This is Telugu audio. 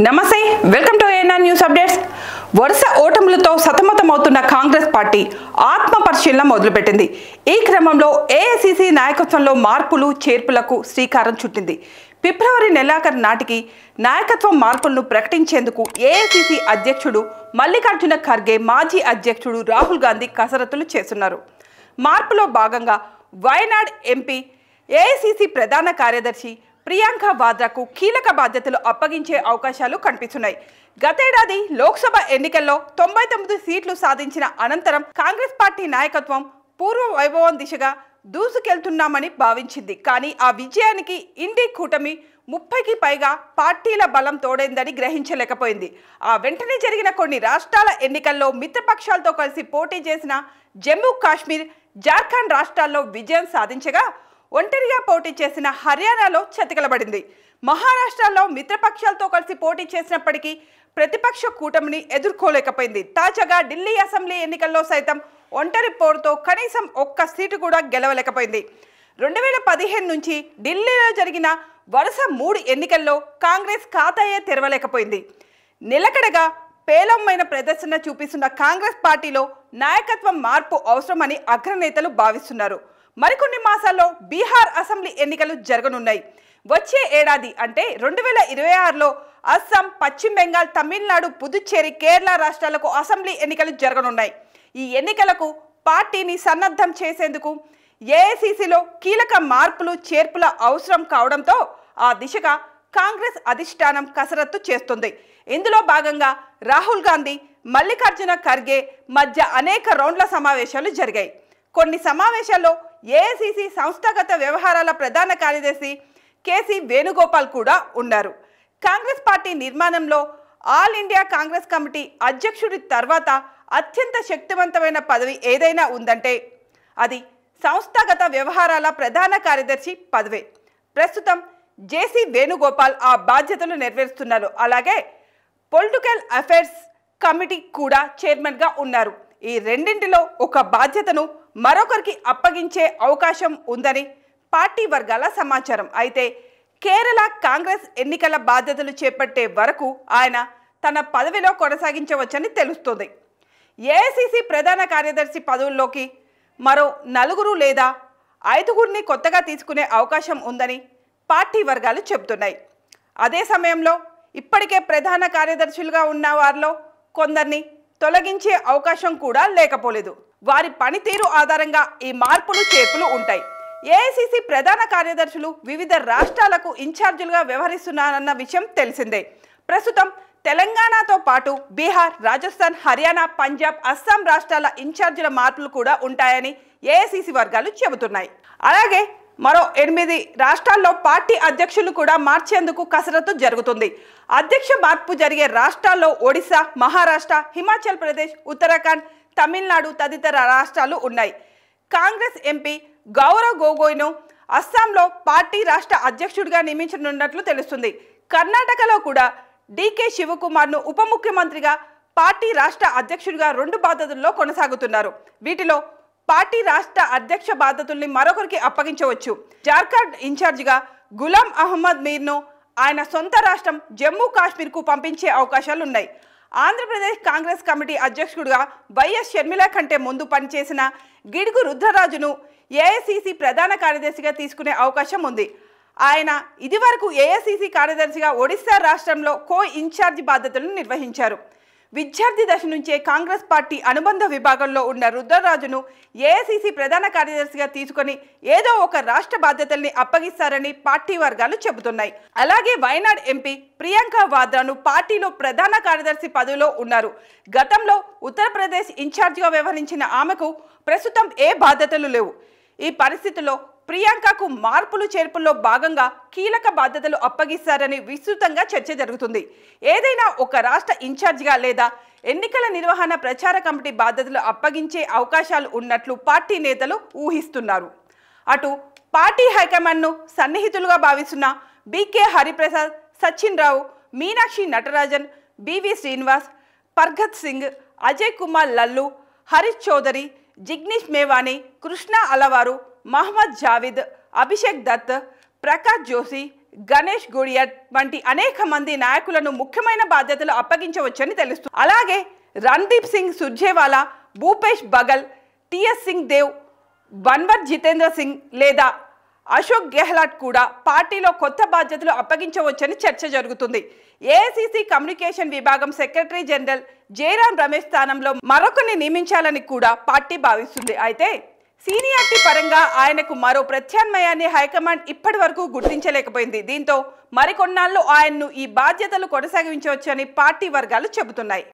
నమస్తే welcome to ANR news updates. వరుస ఓటములతో సతమతమవుతున్న కాంగ్రెస్ పార్టీ ఆత్మ పరిశీలన మొదలుపెట్టింది. ఈ క్రమంలో ఏఐసీసీ నాయకత్వంలో మార్పులు చేర్పులకు శ్రీకారం చుట్టింది. ఫిబ్రవరి నెలాఖరు నాటికి నాయకత్వం మార్పులను ప్రకటించేందుకు ఏఐసీసీ అధ్యక్షుడు మల్లికార్జున ఖర్గే, మాజీ అధ్యక్షుడు రాహుల్ గాంధీ కసరత్తులు చేస్తున్నారు. మార్పులో భాగంగా వయనాడ్ ఎంపీ ఏఐసీసీ ప్రధాన కార్యదర్శి ప్రియాంక వాద్రాకు కీలక బాధ్యతలు అప్పగించే అవకాశాలు కనిపిస్తున్నాయి. గతేడాది లోక్సభ ఎన్నికల్లో 99 సీట్లు సాధించిన అనంతరం కాంగ్రెస్ పార్టీ నాయకత్వం పూర్వ వైభవం దిశగా దూసుకెళ్తున్నామని భావించింది. కానీ ఆ విజయానికి ఇండి కూటమి 30కి పైగా పార్టీల బలం తోడైందని గ్రహించలేకపోయింది. ఆ వెంటనే జరిగిన కొన్ని రాష్ట్రాల ఎన్నికల్లో మిత్రపక్షాలతో కలిసి పోటీ చేసిన జమ్మూ కాశ్మీర్, జార్ఖండ్ రాష్ట్రాల్లో విజయం సాధించగా ఒంటరిగా పోటీ చేసిన హర్యానాలో చతికిలబడింది. మహారాష్ట్రలో మిత్రపక్షాలతో కలిసి పోటీ చేసినప్పటికీ ప్రతిపక్ష కూటమిని ఎదుర్కోలేకపోయింది. తాజాగా ఢిల్లీ అసెంబ్లీ ఎన్నికల్లో సైతం ఒంటరి పోరుతో కనీసం ఒక్క సీటు కూడా గెలవలేకపోయింది. 2015 నుంచి ఢిల్లీలో జరిగిన వరుస 3 ఎన్నికల్లో కాంగ్రెస్ ఖాతాయే తెరవలేకపోయింది. నిలకడగా పేలవమైన ప్రదర్శన చూపిస్తున్న కాంగ్రెస్ పార్టీలో నాయకత్వం మార్పు అవసరమని అగ్రనేతలు భావిస్తున్నారు. మరికొన్ని మాసాల్లో బీహార్ అసెంబ్లీ ఎన్నికలు జరగనున్నాయి. వచ్చే ఏడాది అంటే 2026లో అస్సాం, పశ్చిమ బెంగాల్, తమిళనాడు, పుదుచ్చేరి, కేరళ రాష్ట్రాలకు అసెంబ్లీ ఎన్నికలు జరగనున్నాయి. ఈ ఎన్నికలకు పార్టీని సన్నద్ధం చేసేందుకు ఏఐసీసీలో కీలక మార్పులు చేర్పుల అవసరం కావడంతో ఆ దిశగా కాంగ్రెస్ అధిష్టానం కసరత్తు చేస్తుంది. ఇందులో భాగంగా రాహుల్ గాంధీ, మల్లికార్జున ఖర్గే మధ్య అనేక రౌండ్ల సమావేశాలు జరిగాయి. కొన్ని సమావేశాల్లో ఏఐసీసీ సంస్థాగత వ్యవహారాల ప్రధాన కార్యదర్శి కేసీ వేణుగోపాల్ కూడా ఉన్నారు. కాంగ్రెస్ పార్టీ నిర్మాణంలో ఆల్ ఇండియా కాంగ్రెస్ కమిటీ అధ్యక్షుడి తర్వాత అత్యంత శక్తివంతమైన పదవి ఏదైనా ఉందంటే అది సంస్థాగత వ్యవహారాల ప్రధాన కార్యదర్శి పదవే. ప్రస్తుతం జేసీ వేణుగోపాల్ ఆ బాధ్యతలు నెరవేరుస్తున్నారు. అలాగే పొలిటికల్ అఫైర్స్ కమిటీ కూడా చైర్మన్గా ఉన్నారు. ఈ రెండింటిలో ఒక బాధ్యతను మరొకరికి అప్పగించే అవకాశం ఉందని పార్టీ వర్గాల సమాచారం. అయితే కేరళ కాంగ్రెస్ ఎన్నికల బాధ్యతలు చేపట్టే వరకు ఆయన తన పదవిలో కొనసాగించవచ్చని తెలుస్తోంది. ఏఐసీసీ ప్రధాన కార్యదర్శి పదవుల్లోకి మరో 4 లేదా 5 కొత్తగా తీసుకునే అవకాశం ఉందని పార్టీ వర్గాలు చెబుతున్నాయి. అదే సమయంలో ఇప్పటికే ప్రధాన కార్యదర్శులుగా ఉన్న వారిలో కొందరిని తొలగించే అవకాశం కూడా లేకపోలేదు. వారి పనితీరు ఆధారంగా ఈ మార్పులు చేర్పులు ఉంటాయి. ఏఐసీసీ ప్రధాన కార్యదర్శులు వివిధ రాష్ట్రాలకు ఇన్ఛార్జీలుగా వ్యవహరిస్తున్నారన్న విషయం తెలిసిందే. ప్రస్తుతం తెలంగాణతో పాటు బీహార్, రాజస్థాన్, హర్యానా, పంజాబ్, అస్సాం రాష్ట్రాల ఇన్ఛార్జీల మార్పులు కూడా ఉంటాయని ఏఐసీసీ వర్గాలు చెబుతున్నాయి. అలాగే మరో 8 రాష్ట్రాల్లో పార్టీ అధ్యక్షులు కూడా మార్చేందుకు కసరత్తు జరుగుతుంది. అధ్యక్ష మార్పు జరిగే రాష్ట్రాల్లో ఒడిశా, మహారాష్ట్ర, హిమాచల్ ప్రదేశ్, ఉత్తరాఖండ్, తమిళనాడు తదితర రాష్ట్రాలు ఉన్నాయి. కాంగ్రెస్ ఎంపీ గౌరవ్ గొగోయ్ను అస్సాంలో పార్టీ రాష్ట్ర అధ్యక్షుడిగా నియమించనున్నట్లు తెలుస్తుంది. కర్ణాటకలో కూడా డీకే శివకుమార్ను ఉప ముఖ్యమంత్రిగా, పార్టీ రాష్ట్ర అధ్యక్షుడిగా 2 బాధ్యతల్లో కొనసాగుతున్నారు. వీటిలో పార్టీ రాష్ట్ర అధ్యక్ష బాధ్యతల్ని మరొకరికి అప్పగించవచ్చు. జార్ఖండ్ ఇన్ఛార్జిగా గులాం అహ్మద్ మీర్ను ఆయన సొంత రాష్ట్రం జమ్మూ కాశ్మీర్కు పంపించే అవకాశాలున్నాయి. ఆంధ్రప్రదేశ్ కాంగ్రెస్ కమిటీ అధ్యక్షుడిగా వైఎస్ షర్మిల కంటే ముందు పనిచేసిన గిడుగు రుద్రరాజును ఏఐసీసీ ప్రధాన కార్యదర్శిగా తీసుకునే అవకాశం ఉంది. ఆయన ఇదివరకు ఏఐసీసీ కార్యదర్శిగా ఒడిశా రాష్ట్రంలో కో ఇన్ఛార్జి బాధ్యతలను నిర్వహించారు. విద్యార్థి దశ నుంచే కాంగ్రెస్ పార్టీ అనుబంధ విభాగంలో ఉన్న రుద్రరాజును ఏఐసీసీ ప్రధాన కార్యదర్శిగా తీసుకొని ఏదో ఒక రాష్ట్ర బాధ్యతల్ని అప్పగిస్తారని పార్టీ వర్గాలు చెబుతున్నాయి. అలాగే వయనాడ్ ఎంపీ ప్రియాంక వాద్రాను పార్టీలో ప్రధాన కార్యదర్శి పదవిలో ఉన్నారు. గతంలో ఉత్తరప్రదేశ్ ఇన్ఛార్జిగా వ్యవహరించిన ఆమెకు ప్రస్తుతం ఏ బాధ్యతలు లేవు. ఈ పరిస్థితుల్లో ప్రియాంకకు మార్పులు చేర్పుల్లో భాగంగా కీలక బాధ్యతలు అప్పగిస్తారని విస్తృతంగా చర్చ జరుగుతుంది. ఏదైనా ఒక రాష్ట్ర ఇన్ఛార్జిగా లేదా ఎన్నికల నిర్వహణ ప్రచార కమిటీ బాధ్యతలు అప్పగించే అవకాశాలు ఉన్నట్లు పార్టీ నేతలు ఊహిస్తున్నారు. అటు పార్టీ హైకమాండ్ను సన్నిహితులుగా భావిస్తున్న బీకే హరిప్రసాద్, సచిన్ రావు, మీనాక్షి నటరాజన్, బివి శ్రీనివాస్, పర్గత్ సింగ్, అజయ్ కుమార్ లల్లు, హరీష్ చౌదరి, జిగ్నేష్ మేవానీ, కృష్ణ అలవారు, మహమ్మద్ జావేద్, అభిషేక్ దత్, ప్రకాష్ జోషి, గణేష్ గుడియట్ వంటి అనేక మంది నాయకులను ముఖ్యమైన బాధ్యతలు అప్పగించవచ్చని తెలుస్తుంది. అలాగే రణ్దీప్ సింగ్ సుర్జేవాలా, భూపేష్ బగల్, టిఎస్ సింగ్ దేవ్, బన్వర్ జితేంద్ర సింగ్ లేదా అశోక్ గెహ్లాట్ కూడా పార్టీలో కొత్త బాధ్యతలు అప్పగించవచ్చని చర్చ జరుగుతుంది. ఏఐసిసి కమ్యూనికేషన్ విభాగం సెక్రటరీ జనరల్ జయరాం రమేష్ స్థానంలో మరొకరిని నియమించాలని కూడా పార్టీ భావిస్తుంది. అయితే సీనియారిటీ పరంగా ఆయనకు మరో ప్రత్యామ్నాయాన్ని హైకమాండ్ ఇప్పటి వరకు గుర్తించలేకపోయింది. దీంతో మరికొన్నాళ్ళు ఆయన్ను ఈ బాధ్యతలు కొనసాగించవచ్చని పార్టీ వర్గాలు చెబుతున్నాయి.